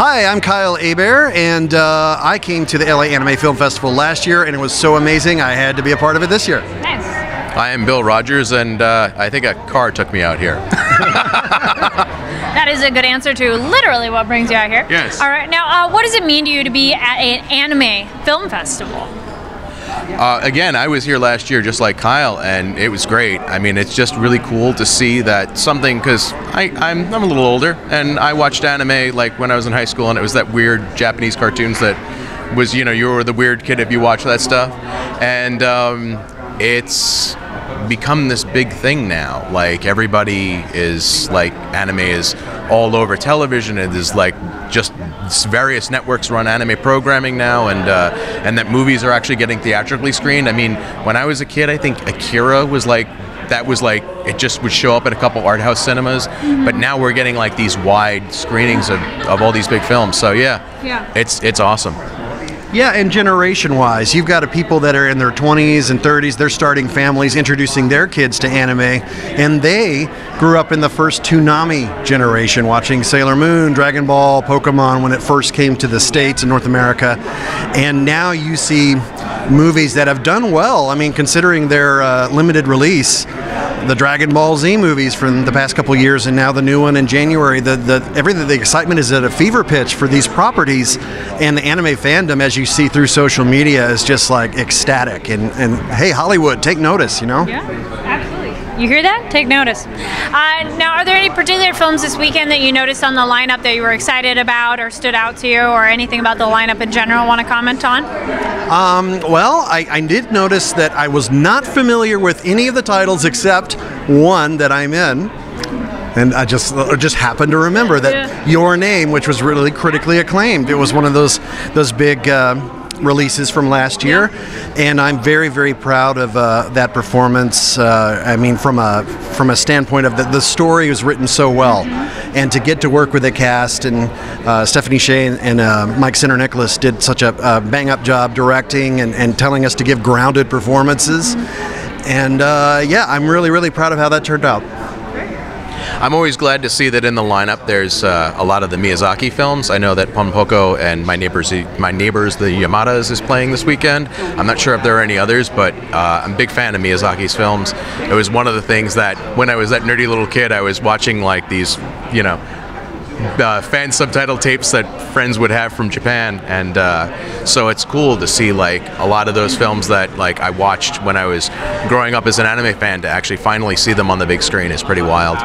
Hi, I'm Kyle Hebert, and I came to the LA Anime Film Festival last year, and it was so amazing I had to be a part of it this year. Nice. I am Bill Rogers, and I think a car took me out here. That is a good answer to literally what brings you out here. Yes. All right, now what does it mean to you to be at an anime film festival? Again, I was here last year just like Kyle, and it was great. I mean, it's just really cool to see that something, because I'm a little older, and I watched anime like when I was in high school, and it was that weird Japanese cartoons that was, you know, you were the weird kid if you watched that stuff. And it's become this big thing now. Like, everybody is like, anime is all over television. It is like just various networks run anime programming now, and that movies are actually getting theatrically screened. I mean, when I was a kid, I think Akira was like, that was like, it just would show up at a couple art house cinemas, but now we're getting like these wide screenings of all these big films. So yeah. It's awesome. Yeah, and generation-wise, you've got people that are in their 20s and 30s, they're starting families, introducing their kids to anime, and they grew up in the first Toonami generation, watching Sailor Moon, Dragon Ball, Pokemon when it first came to the States and North America, and now you see movies that have done well. I mean, considering their limited release, the Dragon Ball Z movies from the past couple years, and now the new one in January. The excitement is at a fever pitch for these properties, and the anime fandom, as you see through social media, is just like ecstatic. And hey, Hollywood, take notice, you know? Yeah, absolutely. You hear that? Take notice. Now, are there any particular films this weekend that you noticed on the lineup that you were excited about or stood out to you, or anything about the lineup in general want to comment on? Well, I did notice that I was not familiar with any of the titles except one that I'm in. And I just happened to remember that Your Name, which was really critically acclaimed. It was one of those big releases from last year, and I'm very, very proud of that performance. I mean, from a standpoint of the story was written so well, and to get to work with the cast, and Stephanie Shea and Mike Sinner-Nicholas did such a bang-up job directing and telling us to give grounded performances. And yeah, I'm really, really proud of how that turned out. I'm always glad to see that in the lineup there's a lot of the Miyazaki films. I know that Ponpoko and My Neighbors the Yamadas is playing this weekend. I'm not sure if there are any others, but I'm a big fan of Miyazaki's films. It was one of the things that when I was that nerdy little kid, I was watching like these, you know, fan subtitle tapes that friends would have from Japan, and so it's cool to see like a lot of those films that like I watched when I was growing up as an anime fan, to actually finally see them on the big screen is pretty wild.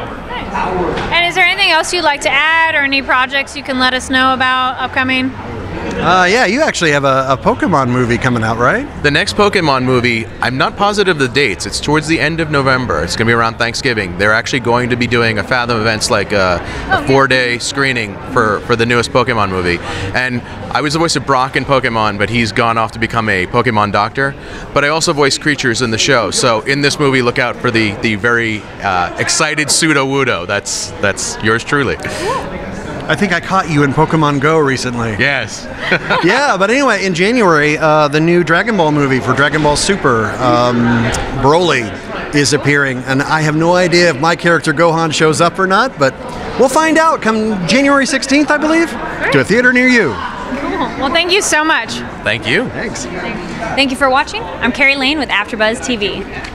And is there anything else you'd like to add, or any projects you can let us know about upcoming? Yeah, you actually have a Pokemon movie coming out, right? The next Pokemon movie, I'm not positive the dates. It's towards the end of November. It's going to be around Thanksgiving. They're actually going to be doing a Fathom Events, like a 4-day screening for the newest Pokemon movie. And I was the voice of Brock in Pokemon, but he's gone off to become a Pokemon doctor. But I also voice creatures in the show. So in this movie, look out for the very excited Pseudo-Wudo. That's yours truly. I think I caught you in Pokemon Go recently. Yes. Yeah, but anyway, in January, the new Dragon Ball movie for Dragon Ball Super, Broly, is appearing, and I have no idea if my character Gohan shows up or not, but we'll find out come January 16th, I believe, to a theater near you. Cool. Well, thank you so much. Thank you. Thanks. Thank you for watching. I'm Kari Lane with AfterBuzz TV.